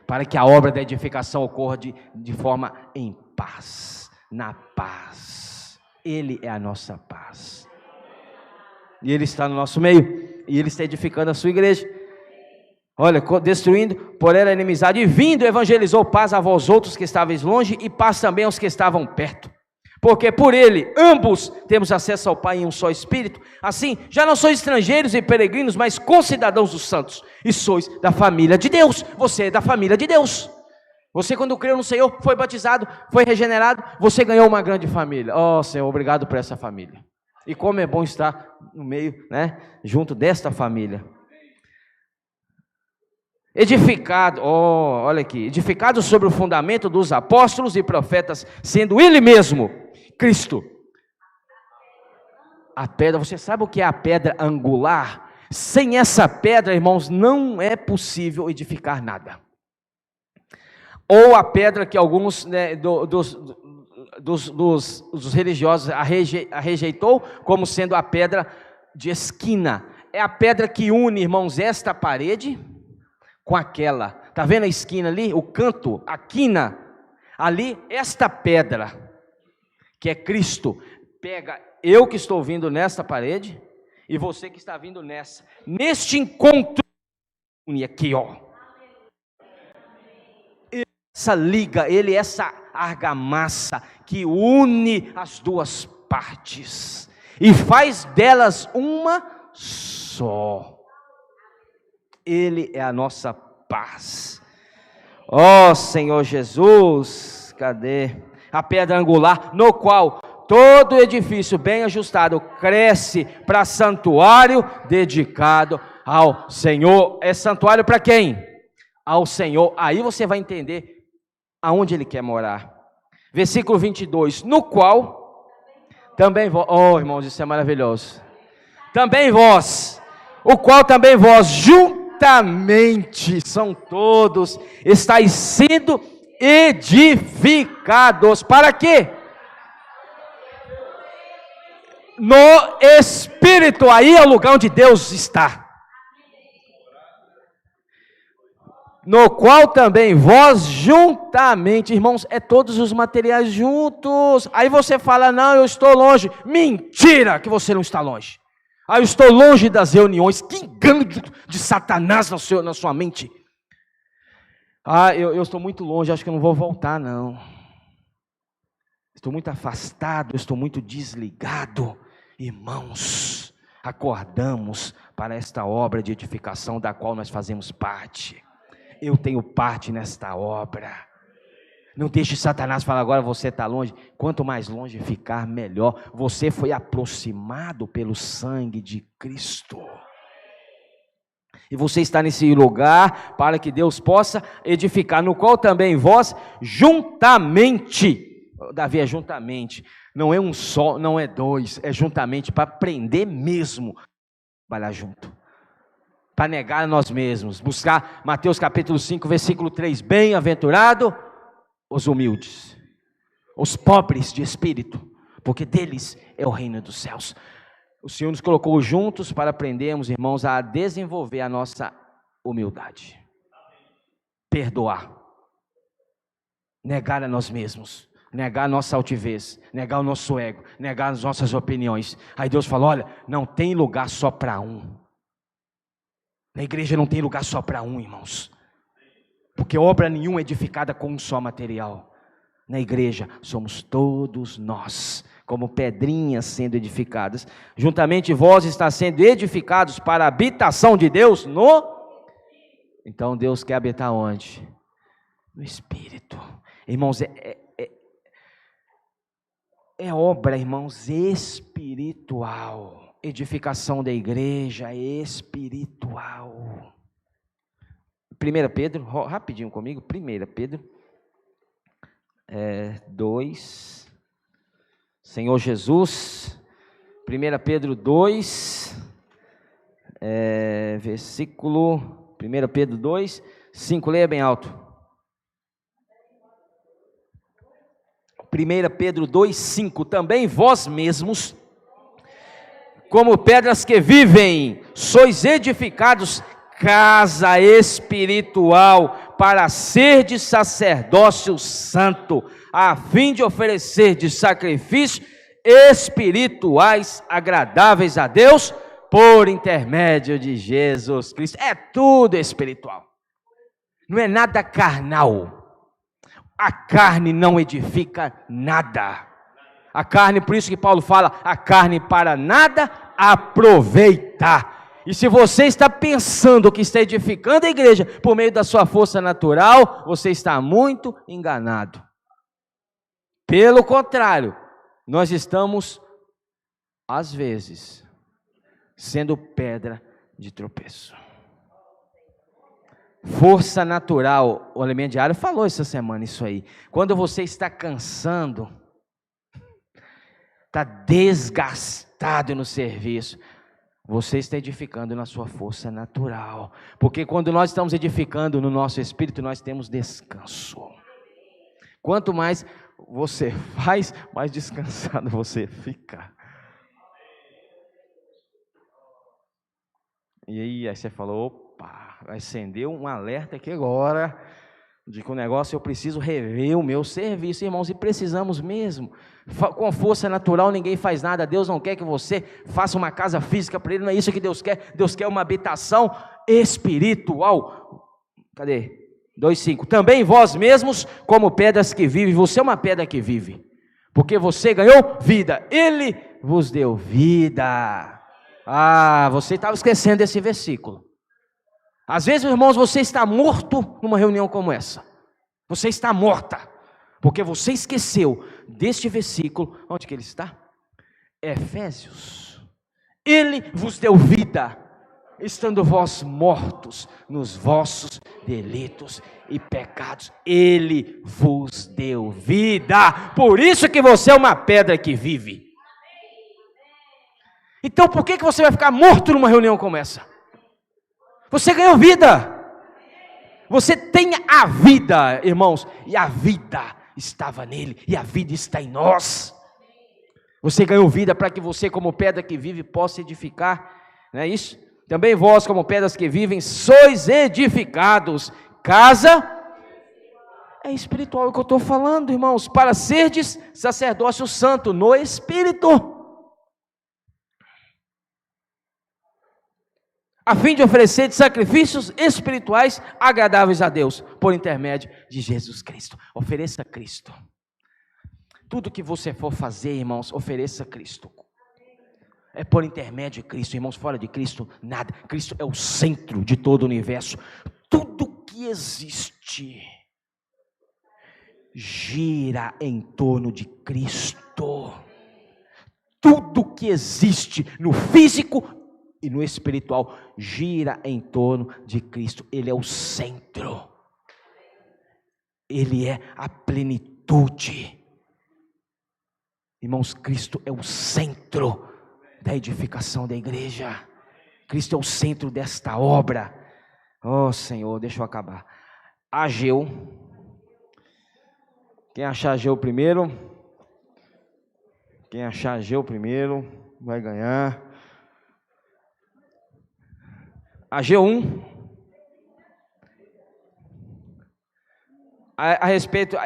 para que a obra da edificação ocorra de forma em paz, na paz. Ele é a nossa paz. E Ele está no nosso meio, e Ele está edificando a sua igreja. Olha, destruindo por ela a inimizade, e vindo evangelizou paz a vós outros que estáveis longe, e paz também aos que estavam perto. Porque por Ele, ambos, temos acesso ao Pai em um só Espírito. Assim, já não sois estrangeiros e peregrinos, mas concidadãos dos santos, e sois da família de Deus. Você é da família de Deus. Você, quando creu no Senhor, foi batizado, foi regenerado, você ganhou uma grande família. Oh Senhor, obrigado por essa família. E como é bom estar no meio, né, junto desta família. Edificado, olha aqui, edificado sobre o fundamento dos apóstolos e profetas, sendo Ele mesmo, Cristo, a pedra. Você sabe o que é a pedra angular? Sem essa pedra, irmãos, não é possível edificar nada. Ou a pedra que alguns, né, dos religiosos a rejeitou, como sendo a pedra de esquina. É a pedra que une, irmãos, esta parede com aquela. Está vendo a esquina ali? O canto, a quina. Ali, esta pedra, que é Cristo, pega eu que estou vindo nesta parede e você que está vindo nessa. Neste encontro, une aqui, ó. Essa liga, essa argamassa que une as duas partes e faz delas uma só. Ele é a nossa paz. Ó Senhor Jesus, cadê? A pedra angular, no qual todo edifício bem ajustado cresce para santuário dedicado ao Senhor. É santuário para quem? Ao Senhor. Aí você vai entender aonde Ele quer morar. Versículo 22, no qual também vós, oh irmãos, isso é maravilhoso. Também vós, o qual também vós juntamente, são todos, estáis sendo edificados, para quê? No Espírito, aí é o lugar onde Deus está. No qual também vós juntamente, irmãos, é todos os materiais juntos. Aí você fala, não, eu estou longe. Mentira que você não está longe. Ah, eu estou longe das reuniões. Que engano de Satanás na sua mente. Ah, eu estou muito longe, acho que eu não vou voltar, não. Estou muito afastado, estou muito desligado. Irmãos, acordamos para esta obra de edificação da qual nós fazemos parte. Eu tenho parte nesta obra. Não deixe Satanás falar agora você está longe. Quanto mais longe ficar, melhor. Você foi aproximado pelo sangue de Cristo. E você está nesse lugar para que Deus possa edificar, no qual também vós juntamente. Davi é juntamente. Não é um só, não é dois. É juntamente para aprender mesmo. Trabalhar junto. Para negar a nós mesmos, buscar Mateus capítulo 5, versículo 3, bem-aventurado os humildes, os pobres de espírito, porque deles é o reino dos céus. O Senhor nos colocou juntos para aprendermos, irmãos, a desenvolver a nossa humildade, perdoar, negar a nós mesmos, negar a nossa altivez, negar o nosso ego, negar as nossas opiniões. Aí Deus falou, olha, não tem lugar só para um. Na igreja não tem lugar só para um, irmãos. Porque obra nenhuma é edificada com um só material. Na igreja somos todos nós, como pedrinhas sendo edificadas. Juntamente vós está sendo edificados para a habitação de Deus no... Então Deus quer habitar onde? No Espírito. Irmãos, é obra, irmãos, espiritual. Edificação da igreja espiritual. 1 Pedro, rapidinho comigo, 1 Pedro 2, Senhor Jesus, 1 Pedro 2, versículo, 1 Pedro 2, 5, leia bem alto. 1 Pedro 2, 5, também vós mesmos, como pedras que vivem, sois edificados casa espiritual, para ser de sacerdócio santo, a fim de oferecer de sacrifícios espirituais agradáveis a Deus, por intermédio de Jesus Cristo. É tudo espiritual, não é nada carnal. A carne não edifica nada. A carne, por isso que Paulo fala, a carne para nada aproveitar. E se você está pensando que está edificando a igreja por meio da sua força natural, você está muito enganado. Pelo contrário, nós estamos, às vezes, sendo pedra de tropeço. Força natural, o Elemento Diário falou essa semana isso aí. Quando você está cansando, está desgastado no serviço, Você está edificando na sua força natural. Porque quando nós estamos edificando no nosso espírito, nós temos descanso. Quanto mais você faz, mais descansado você fica. E aí você falou, opa, acendeu um alerta aqui agora, de que o negócio eu preciso rever o meu serviço, irmãos, e precisamos mesmo. Com força natural ninguém faz nada. Deus não quer que você faça uma casa física para Ele, não é isso que Deus quer. Deus quer uma habitação espiritual. Cadê? 2:5. Também vós mesmos, como pedras que vivem. Você é uma pedra que vive, porque você ganhou vida, Ele vos deu vida. Você estava esquecendo desse versículo. Às vezes, irmãos, você está morto numa reunião como essa. Você está morta, porque você esqueceu deste versículo. Onde que ele está? Efésios. Ele vos deu vida, estando vós mortos nos vossos delitos e pecados. Ele vos deu vida. Por isso que você é uma pedra que vive. Então por que você vai ficar morto numa reunião como essa? Você ganhou vida. Você tem a vida, irmãos, e a vida estava nele, e a vida está em nós. Você ganhou vida para que você, como pedra que vive, possa edificar, não é isso? Também vós, como pedras que vivem, sois edificados. Casa é espiritual, é o que eu estou falando, irmãos, para serdes sacerdócio santo no Espírito, a fim de oferecer sacrifícios espirituais agradáveis a Deus, por intermédio de Jesus Cristo. Ofereça Cristo. Tudo que você for fazer, irmãos, ofereça Cristo. É por intermédio de Cristo, irmãos, fora de Cristo, nada. Cristo é o centro de todo o universo. Tudo que existe gira em torno de Cristo. Tudo que existe no físico e no espiritual gira em torno de Cristo. Ele é o centro. Ele é a plenitude. Irmãos, Cristo é o centro da edificação da igreja. Cristo é o centro desta obra. Oh Senhor, deixa eu acabar. Ageu. Quem achar Ageu primeiro? Quem achar Ageu primeiro vai ganhar. Ageu 1. A respeito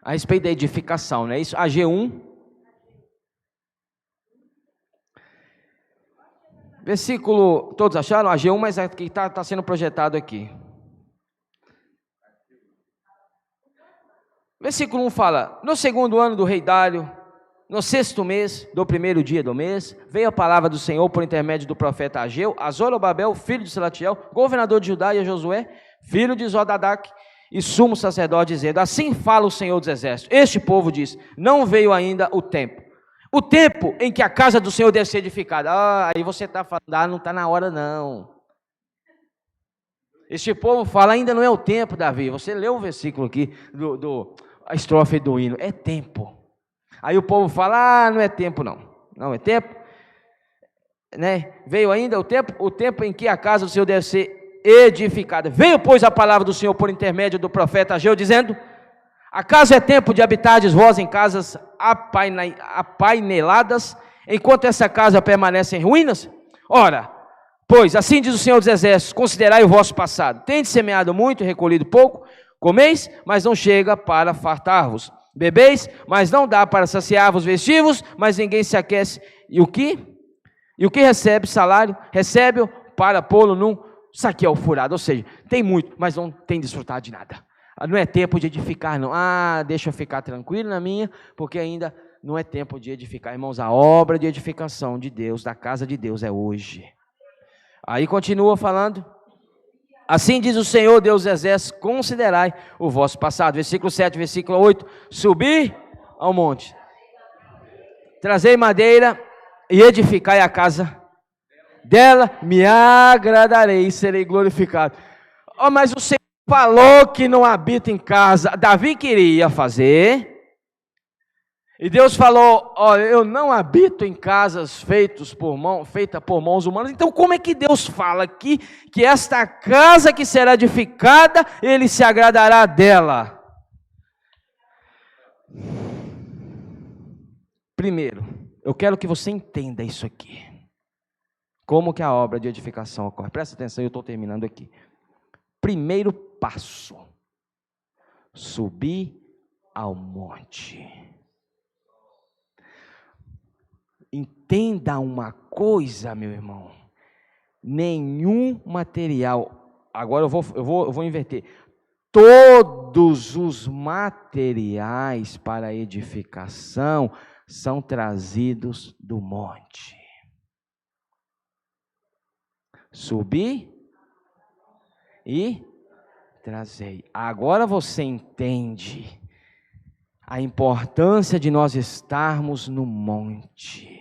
a respeito da edificação, não é isso? Ageu 1. Versículo, todos acharam? Ageu 1, mas aqui está sendo projetado aqui. Versículo 1 fala: no segundo ano do rei Dário, no 6º mês, do 1º dia do mês, veio a palavra do Senhor por intermédio do profeta Ageu, a Zorobabel, filho de Salatiel, governador de Judá, e a Josué, filho de Zodadac, e sumo sacerdote, dizendo: assim fala o Senhor dos exércitos. Este povo diz: não veio ainda o tempo em que a casa do Senhor deve ser edificada. Aí você está falando, não está na hora não. Este povo fala, ainda não é o tempo, Davi. Você leu o versículo aqui, a estrofe do hino, é tempo. Aí o povo fala, não é tempo não é tempo, né? Veio ainda o tempo em que a casa do Senhor deve ser edificada. Veio, pois, a palavra do Senhor por intermédio do profeta Ageu, dizendo: acaso é tempo de habitardes vós em casas apaineladas, enquanto essa casa permanece em ruínas? Ora, pois, assim diz o Senhor dos exércitos, considerai o vosso passado. Tendes semeado muito e recolhido pouco, comeis, mas não chega para fartar-vos. Bebeis, mas não dá para saciar-vos, vestivos, mas ninguém se aquece. E o que recebe salário? Recebe-o para pô-lo num saqueal furado. Ou seja, tem muito, mas não tem desfrutado de nada. Não é tempo de edificar, não. Deixa eu ficar tranquilo na minha, porque ainda não é tempo de edificar. Irmãos, a obra de edificação de Deus, da casa de Deus, é hoje. Aí continua falando: assim diz o Senhor, Deus dos exércitos, considerai o vosso passado. Versículo 7, versículo 8. Subi ao monte, trazei madeira e edificai a casa dela, me agradarei e serei glorificado. Mas o Senhor falou que não habita em casa. Davi queria fazer, E Deus falou: olha, eu não habito em casas feitas por mãos humanas. Então como é que Deus fala aqui que esta casa que será edificada, Ele se agradará dela? Primeiro, eu quero que você entenda isso aqui. Como que a obra de edificação ocorre? Presta atenção, eu estou terminando aqui. Primeiro passo: subir ao monte. Entenda uma coisa, meu irmão. Nenhum material, agora eu vou inverter. Todos os materiais para edificação são trazidos do monte. Subi e trazei. Agora você entende a importância de nós estarmos no monte,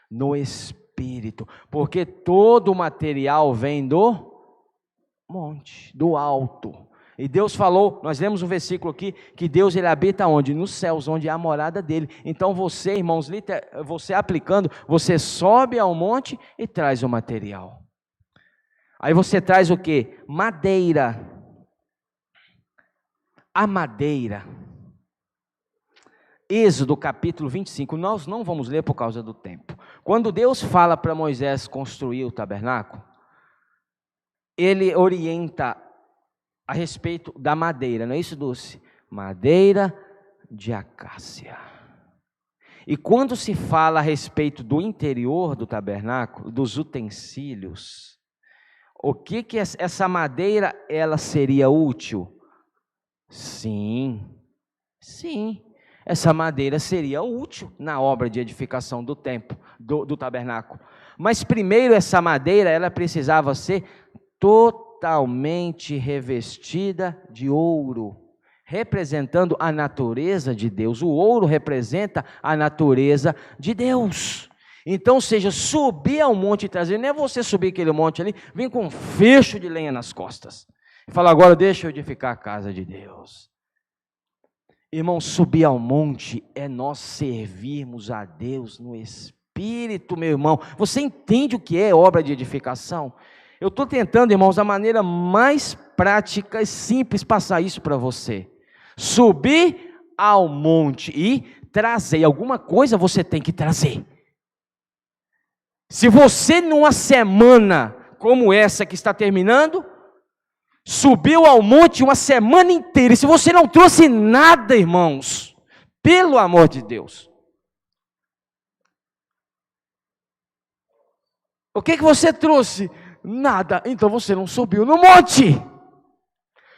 no Espírito, porque todo o material vem do monte, do alto. E Deus falou, nós lemos um versículo aqui, que Deus ele habita onde? Nos céus, onde é a morada dele. Então você, irmãos, você aplicando, você sobe ao monte e traz o material. Aí você traz o quê? Madeira. A madeira. Êxodo capítulo 25, nós não vamos ler por causa do tempo. Quando Deus fala para Moisés construir o tabernáculo, Ele orienta a respeito da madeira, não é isso, Dulce? Madeira de acácia. E quando se fala a respeito do interior do tabernáculo, dos utensílios, o que essa madeira, ela seria útil? Sim, essa madeira seria útil na obra de edificação do templo, do tabernáculo. Mas primeiro essa madeira, ela precisava ser totalmente revestida de ouro, representando a natureza de Deus. O ouro representa a natureza de Deus. Então, seja, subir ao monte e trazer, não é você subir aquele monte ali, vem com um fecho de lenha nas costas, e fala: agora deixa eu edificar a casa de Deus. Irmão, subir ao monte é nós servirmos a Deus no Espírito, meu irmão. Você entende o que é obra de edificação? Eu estou tentando, irmãos, da maneira mais prática e simples passar isso para você. Subir ao monte e trazer. Alguma coisa você tem que trazer. Se você numa semana como essa que está terminando, subiu ao monte uma semana inteira, e se você não trouxe nada, irmãos, pelo amor de Deus, o que você trouxe? Nada. Então você não subiu no monte.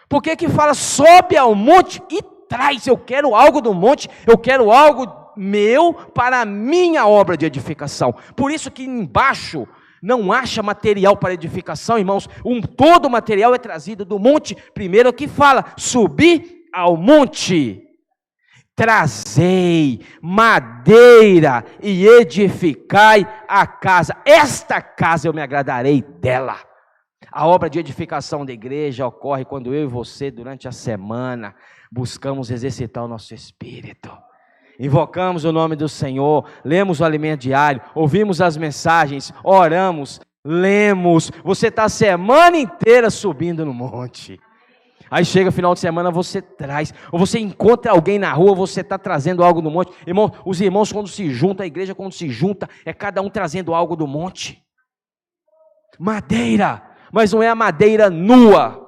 Por que fala sobe ao monte e traz? Eu quero algo do monte, eu quero algo meu para a minha obra de edificação. Por isso que embaixo não acha material para edificação, irmãos. Todo o material é trazido do monte. Primeiro aqui fala, subir ao monte. Trazei madeira e edificai a casa. Esta casa eu me agradarei dela. A obra de edificação da igreja ocorre quando eu e você, durante a semana, buscamos exercitar o nosso espírito. Invocamos o nome do Senhor, lemos o alimento diário, ouvimos as mensagens, oramos, lemos. Você está a semana inteira subindo no monte. Aí chega o final de semana, você traz, ou você encontra alguém na rua, você está trazendo algo do monte. Irmão, os irmãos quando se juntam, a igreja quando se junta, é cada um trazendo algo do monte. Madeira, mas não é a madeira nua,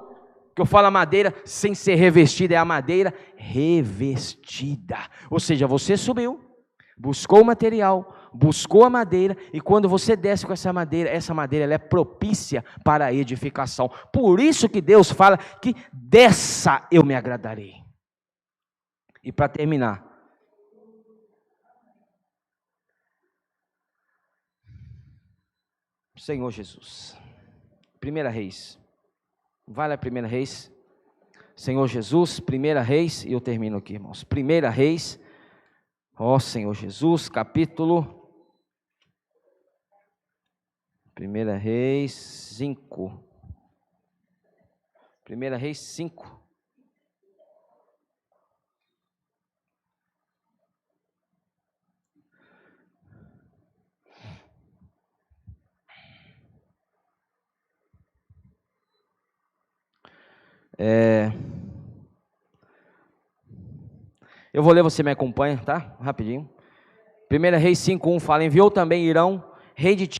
que eu falo a madeira sem ser revestida, é a madeira revestida. Ou seja, você subiu, buscou o material, buscou a madeira, e quando você desce com essa madeira ela é propícia para a edificação. Por isso que Deus fala que dessa eu me agradarei. E para terminar, Senhor Jesus, 1 Reis, vale a 1 Reis, Senhor Jesus, 1 Reis, e eu termino aqui, irmãos, 1 Reis, ó Senhor Jesus, capítulo 1 Reis 5. 1 Reis 5. Eu vou ler, você me acompanha, tá? Rapidinho. 1 Reis 5:1 fala: enviou também Irão, rei de Tiro.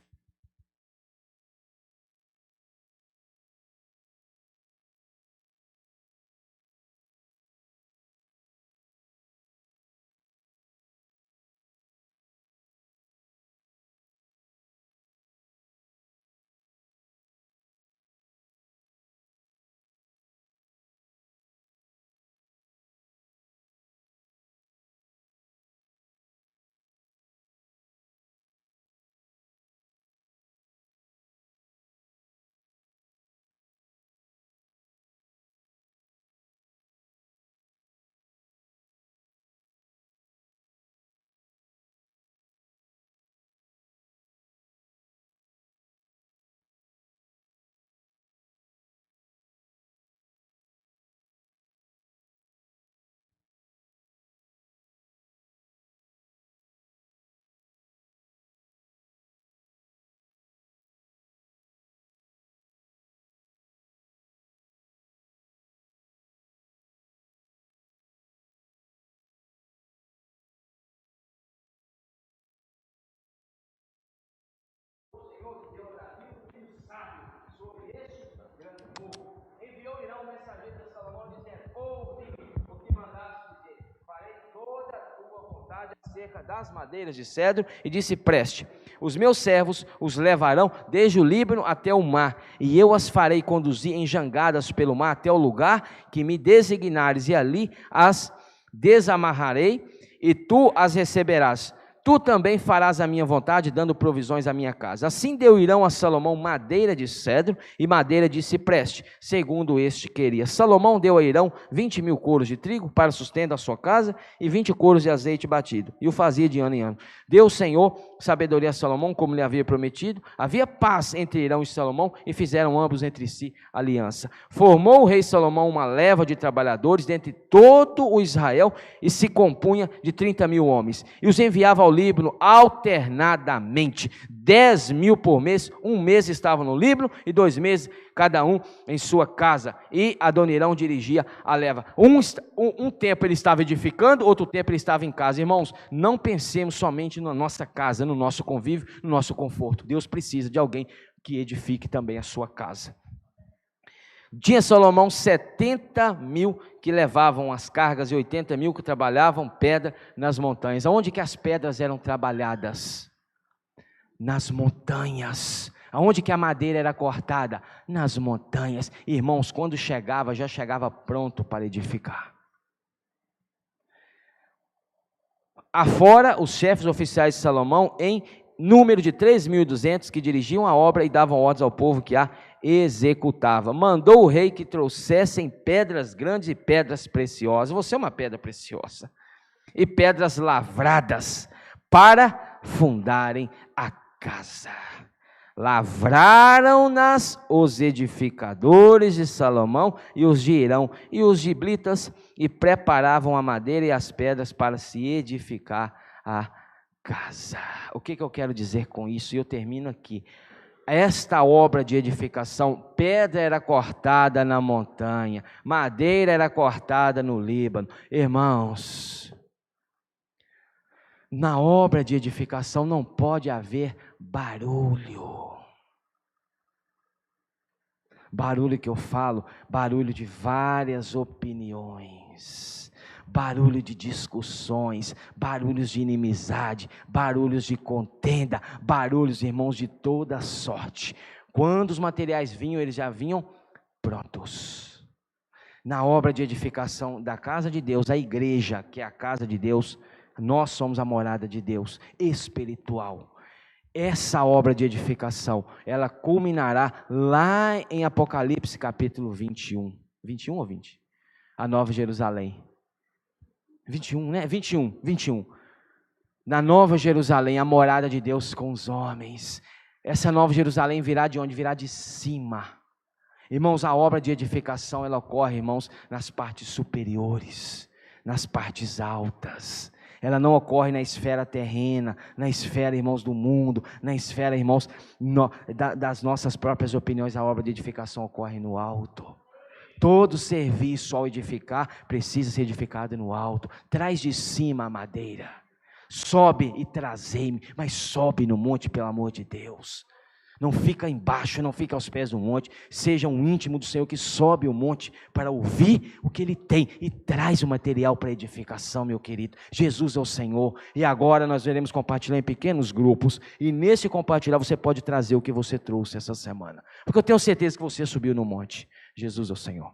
Enviou Irão o mensageiro de Salomão, dizendo: ouve-me o que mandaste dizer, farei toda a tua vontade acerca das madeiras de cedro. E disse: preste, os meus servos os levarão desde o Líbano até o mar, e eu as farei conduzir em jangadas pelo mar até o lugar que me designares, e ali as desamarrarei, e tu as receberás. Tu também farás a minha vontade, dando provisões à minha casa. Assim deu Irão a Salomão madeira de cedro e madeira de cipreste, segundo este queria. Salomão deu a Irão 20.000 coros de trigo para o sustento da sua casa e 20 coros de azeite batido, e o fazia de ano em ano. Deu o Senhor sabedoria a Salomão, como lhe havia prometido. Havia paz entre Irão e Salomão, e fizeram ambos entre si aliança. Formou o rei Salomão uma leva de trabalhadores dentre todo o Israel, e se compunha de 30.000 homens, e os enviava ao Líbano alternadamente, 10.000 por mês. Um mês estavam no Líbano e 2 meses cada um em sua casa, e Adonirão dirigia a leva. Um tempo ele estava edificando, outro tempo ele estava em casa. Irmãos, não pensemos somente na nossa casa, no nosso convívio, no nosso conforto. Deus precisa de alguém que edifique também a sua casa. Tinha Salomão 70.000 que levavam as cargas e 80.000 que trabalhavam pedra nas montanhas. Aonde que as pedras eram trabalhadas? Nas montanhas. Aonde que a madeira era cortada? Nas montanhas. Irmãos, quando chegava, já chegava pronto para edificar. Afora os chefes oficiais de Salomão, em número de 3.200, que dirigiam a obra e davam ordens ao povo que a executava. Mandou o rei que trouxessem pedras grandes e pedras preciosas. Você é uma pedra preciosa. E pedras lavradas para fundarem a casa. Lavraram-nas os edificadores de Salomão e os de Irão e os giblitas, e preparavam a madeira e as pedras para se edificar a casa. O que eu quero dizer com isso? E eu termino aqui. Esta obra de edificação, pedra era cortada na montanha, madeira era cortada no Líbano. Irmãos, na obra de edificação não pode haver barulho. Barulho que eu falo, barulho de várias opiniões, barulho de discussões, barulhos de inimizade, barulhos de contenda, barulhos, irmãos, de toda sorte. Quando os materiais vinham, eles já vinham prontos. Na obra de edificação da casa de Deus, a igreja, que é a casa de Deus, nós somos a morada de Deus espiritual. Essa obra de edificação, ela culminará lá em Apocalipse capítulo 21. 21 ou 20? A Nova Jerusalém. 21, né? 21. Na Nova Jerusalém, a morada de Deus com os homens. Essa Nova Jerusalém virá de onde? Virá de cima. Irmãos, a obra de edificação, ela ocorre, irmãos, nas partes superiores, nas partes altas. Ela não ocorre na esfera terrena, na esfera, irmãos, do mundo, na esfera, irmãos, das nossas próprias opiniões. A obra de edificação ocorre no alto. Todo serviço ao edificar precisa ser edificado no alto. Traz de cima a madeira. Sobe e trazei-me, mas sobe no monte, pelo amor de Deus. Não fica embaixo, não fica aos pés do monte. Seja um íntimo do Senhor que sobe o monte para ouvir o que Ele tem e traz o material para edificação, meu querido. Jesus é o Senhor. E agora nós iremos compartilhar em pequenos grupos. E nesse compartilhar você pode trazer o que você trouxe essa semana. Porque eu tenho certeza que você subiu no monte. Jesus é o Senhor.